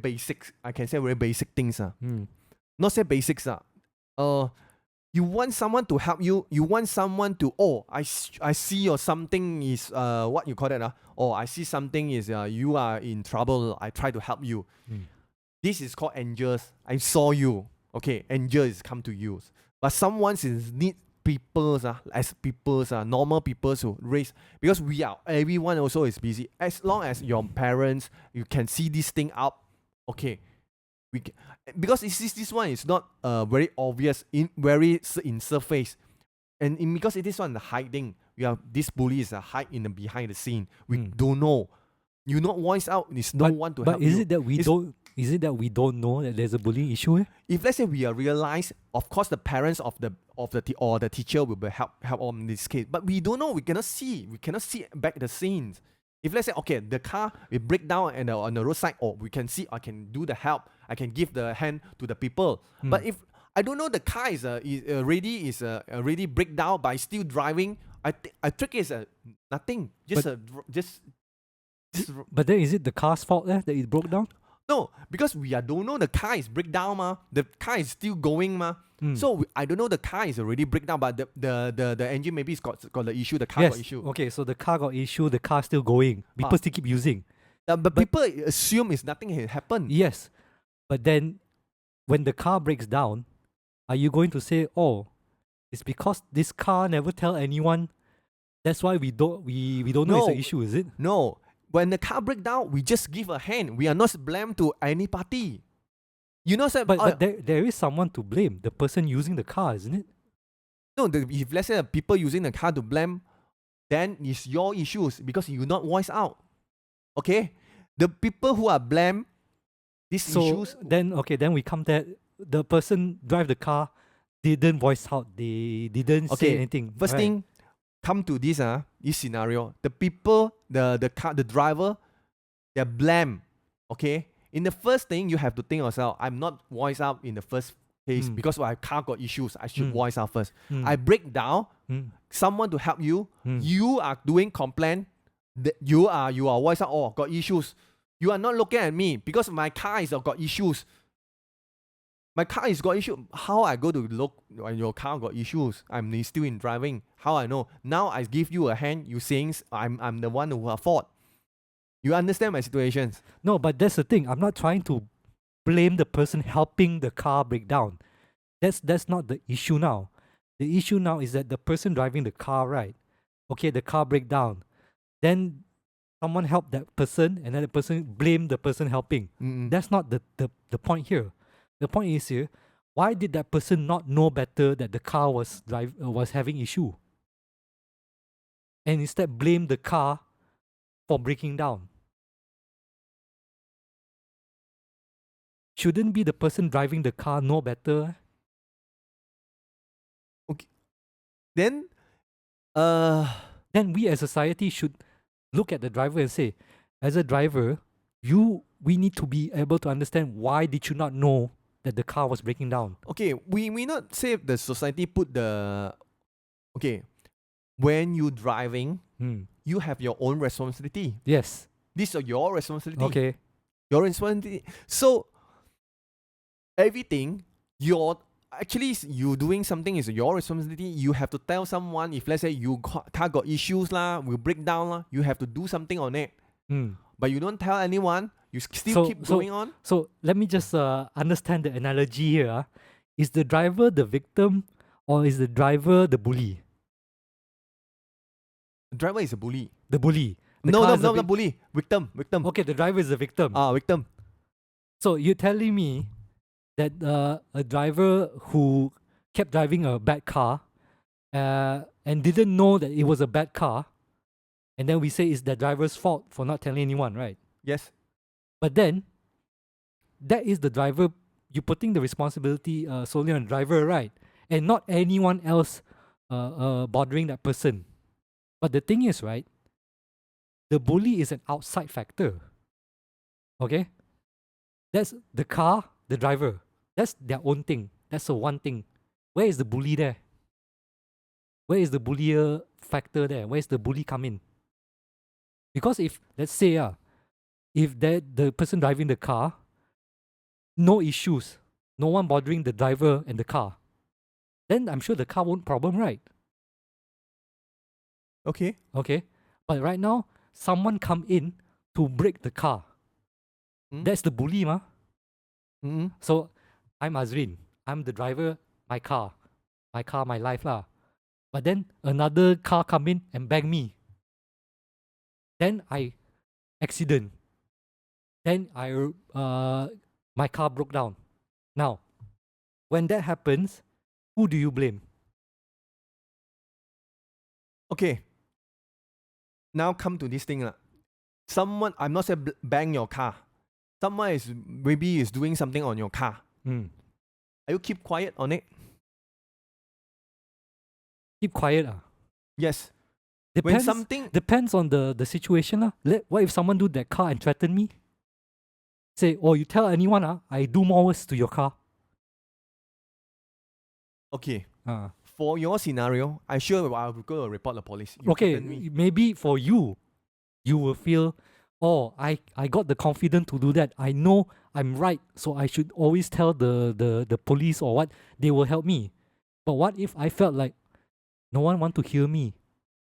basic. I can say very basic things. Not say basics. You want someone to help you. You want someone to, I see or something is, what you call that? I see something is, you are in trouble. I try to help you. This is called angels. I saw you. Okay, angels come to you. But someone is need people, as people, normal people who raise, because everyone also is busy. As long as your parents, you can see this thing up, okay. Because this one is not very obvious, in surface. And because it is on the hiding, we have this bully is a hide in the behind the scene. We don't know. You not voice out, there's no one to help you. But is it that we don't know that there's a bullying issue? If let's say we realize, of course the parents of the or the teacher will be help on this case. But we don't know. We cannot see back the scenes. If let's say, okay, the car will break down and on the roadside, or we can see, I can do the help. I can give the hand to the people. But if I don't know, the car is already break down, but still driving, I think it's nothing. But then is it the car's fault that it broke down? No, because we don't know the car is break down ma. The car is still going ma. So I don't know the car is already break down, but the engine maybe got the issue. The car got issue. Okay, so the car got issue. The car still going. People still keep using. But people assume it's nothing has happened. Yes, but then when the car breaks down, are you going to say, "Oh, it's because this car never tell anyone"? That's why we don't know it's an issue, is it? No. When the car break down, we just give a hand. We are not blamed to any party. You know, sir. But there is someone to blame. The person using the car, isn't it? No, if let's say the people using the car to blame, then it's your issues because you not voice out. Okay, the people who are blamed, these issues. Then we come that the person drive the car didn't voice out. They didn't say anything. First thing, come to this scenario. The people, the car, the driver, they're blamed. Okay. In the first thing, you have to think yourself, I'm not voice out in the first case because my car got issues. I should voice out first. I break down, someone to help you. You are doing complaint. You are voice out. Oh, got issues. You are not looking at me because my car is got issues. My car is got issue. How I go to look when your car got issues? I'm still in driving. How I know? Now I give you a hand. You saying I'm the one who are fault. You understand my situations? No, but that's the thing. I'm not trying to blame the person helping the car break down. That's not the issue now. The issue now is that the person driving the car, right? Okay, the car break down. Then someone helped that person, and then the person blamed the person helping. That's not the point here. The point is here, why did that person not know better that the car was having issue? And instead blame the car for breaking down. Shouldn't be the person driving the car know better? Okay. Then we as a society should look at the driver and say, as a driver, we need to be able to understand why did you not know that the car was breaking down. Okay, we not say the society put the when you driving, you have your own responsibility. Yes. These are your responsibility. Okay. Your responsibility. So everything you doing something is your responsibility. You have to tell someone. If let's say you car got issues will break down you have to do something on it. But you don't tell anyone. You still keep going on. So let me just understand the analogy here. Is the driver the victim or is the driver the bully? The driver is a bully. The bully. No, not bully. Victim. Okay, the driver is the victim. Victim. So you're telling me that a driver who kept driving a bad car and didn't know that it was a bad car, and then we say it's the driver's fault for not telling anyone, right? Yes. But then, that is the driver, you're putting the responsibility solely on the driver, right? And not anyone else bothering that person. But the thing is, right, the bully is an outside factor. Okay? That's the car, the driver. That's their own thing. That's the one thing. Where is the bully there? Where is the bullier factor there? Where is the bully come in? Because if, let's say, if the person driving the car, no issues, no one bothering the driver and the car, then I'm sure the car won't problem, right? Okay. But right now, someone come in to break the car. That's the bully, ma. Mm-mm. So I'm Azreen. I'm the driver, my car, my life lah. But then another car come in and bang me. Then I accident. Then my car broke down. Now, when that happens, who do you blame? Okay. Now come to this thing lah. Someone, I'm not saying bang your car. Someone is maybe is doing something on your car. Mm. Are you keep quiet on it? Keep quiet. Yes. When Depends. something Depends on the situation lah. What if someone do that car and threaten me? Say, oh, you tell anyone I do more worse to your car. okay. Uh, For your scenario, I sure I will go report the police. You okay, threaten me. maybe for you, you will feel, oh, I got the confidence to do that. I know I'm right, so I should always tell the police or what, they will help me. But what if I felt like no one want to hear me,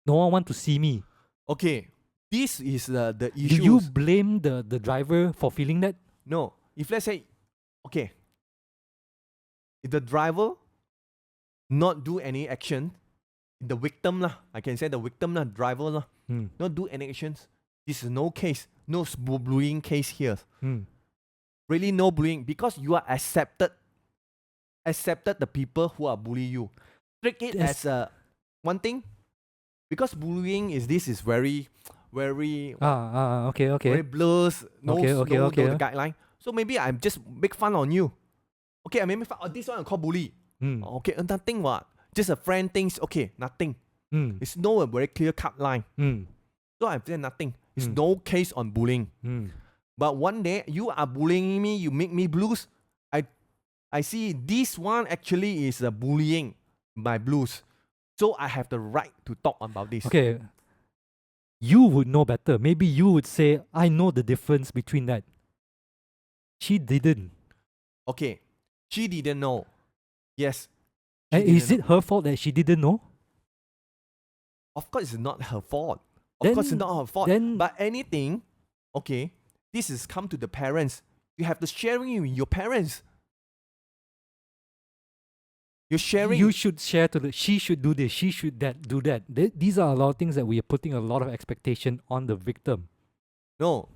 no one want to see me? Okay. This is the Do issue. you blame the driver for feeling that? No. If let's say, okay, if the driver not do any action, the victim lah, I can say the victim lah, driver lah, not do any actions. This is no case, no bullying case here. Really no bullying because you are accepted the people who are bullying you. Take it Yes. as a one thing because bullying is very Okay. very blurs, no Okay. the guideline. So maybe I'm just make fun on you. Okay, I make fun. Oh, this one I call bully. Okay, nothing what. Just a friend thinks, okay, nothing. It's no a very clear cut line. So I've said nothing. It's no case on bullying. But one day you are bullying me, you make me blues. I see this one actually is a bullying my blues. So I have the right to talk about this. Okay. You would know better. Maybe you would say, I know the difference between that. She didn't. Okay. She didn't know. Yes. And is it her fault that she didn't know? Of course, it's not her fault. Of Then- course, it's not her fault. then- But anything, okay, this is come to the parents. You have to sharing with your parents. You're sharing. You should share she should do this, she should do that. These are a lot of things that we are putting a lot of expectation on the victim. No,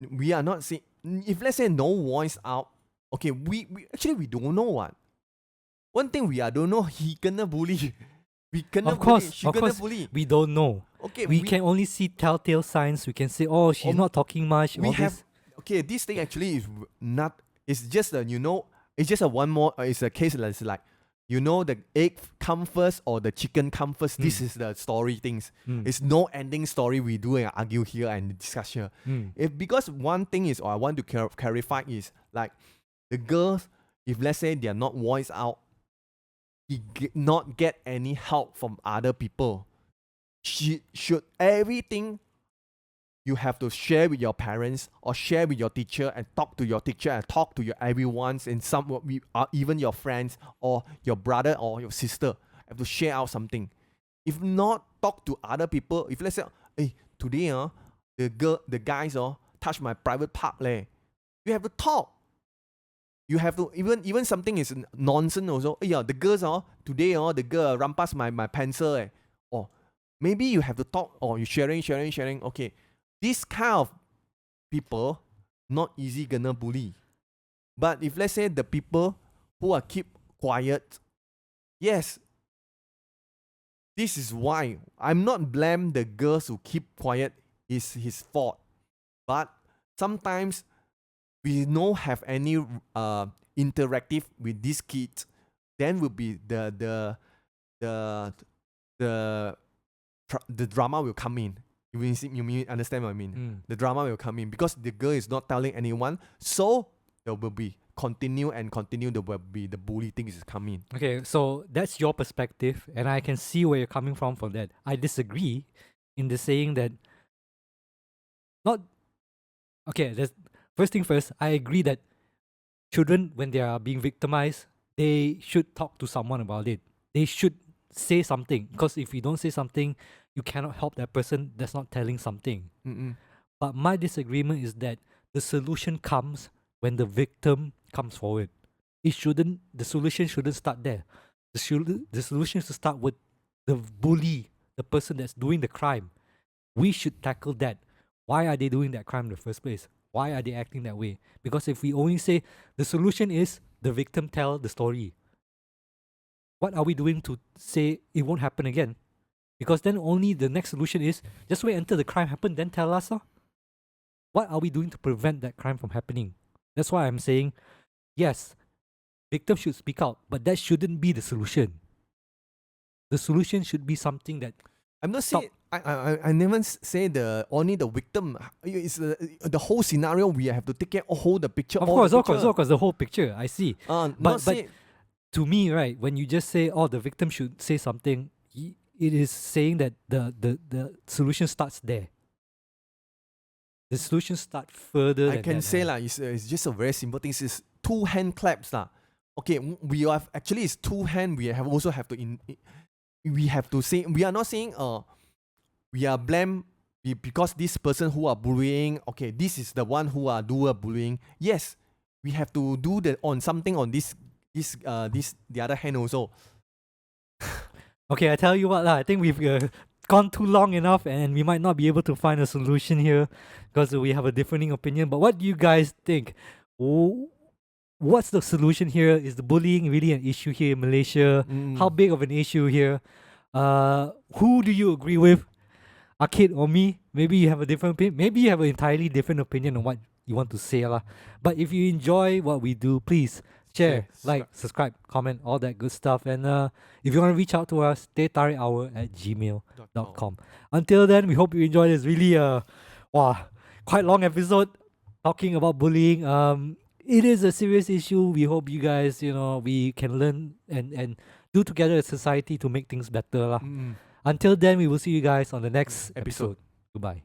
we are not saying. If let's say no voice out, okay, we actually we don't know what. One thing we are don't know, he gonna bully. We gonna Of course, bully. She of gonna course. bully. We don't know. Okay, We can only see telltale signs. We can say, oh, she's not talking much. we all have this. okay. This thing actually is not. It's just a It's just a one more. It's a case that's like the egg come first or the chicken come first. This is the story things. It's no ending story. We do and argue here and discuss here. Because one thing is, or I want to clarify is like the girls. If let's say they are not voiced out, he not get any help from other people. She should everything you have to share with your parents or share with your teacher and talk to your teacher and talk to your everyone's and even your friends or your brother or your sister have to share out something. If not, talk to other people. If let's say, hey, today the guys touch my private part leh. You have to talk. You have to even something is nonsense also. Yeah, the girls today the girl rampas my pencil eh. Or maybe you have to talk or you sharing. Okay, this kind of people not easy gonna bully. But if let's say the people who are keep quiet, yes, this is why I'm not blame the girls who keep quiet is his fault. But sometimes we don't have any interactive with these kids, then will be the drama will come in. You understand what I mean? The drama will come in because the girl is not telling anyone, so there will be continue. There will be the bully things is coming. Okay, so that's your perspective, and I can see where you're coming from for that. I disagree in the saying that not okay. First thing first, I agree that children, when they are being victimized, they should talk to someone about it. They should say something, because if you don't say something, you cannot help that person that's not telling something. But my disagreement is that the solution comes when the victim comes forward. The solution shouldn't start there. The solution should start with the bully, the person that's doing the crime. We should tackle that. Why are they doing that crime in the first place? Why are they acting that way? Because if we only say the solution is the victim tell the story, what are we doing to say it won't happen again? Because then only the next solution is just wait until the crime happened, then tell us. What are we doing to prevent that crime from happening? That's why I'm saying, yes, victims should speak out, but that shouldn't be the solution. The solution should be something that I'm not saying I never say the only the victim. It's the whole scenario. We have to take care of whole the picture. of course, the whole picture. I see. But To me, right, when you just say, "Oh, the victim should say something," it is saying that the solution starts there. The solution starts further. I than can that, say right? it's just a very simple thing. It's two hand claps Okay, we have actually it's two hand. We have also have to we have to say we are not saying we are blame because this person who are bullying. Okay, this is the one who are doer bullying. Yes, we have to do the on something on this the other hand also. Okay, I tell you what, I think we've gone too long enough, and we might not be able to find a solution here because we have a differing opinion. But what do you guys think? What's the solution here? Is the bullying really an issue here in Malaysia? How big of an issue here? Who do you agree with? Ah Kit or me? Maybe you have a different opinion. Maybe you have an entirely different opinion on what you want to say. But if you enjoy what we do, please share, like, subscribe, comment, all that good stuff. And if you want to reach out to us, tehtarihour@gmail.com. Until then, we hope you enjoy this really quite long episode talking about bullying. It is a serious issue. We hope you guys, we can learn and do together as society to make things better. Until then, we will see you guys on the next episode. Goodbye.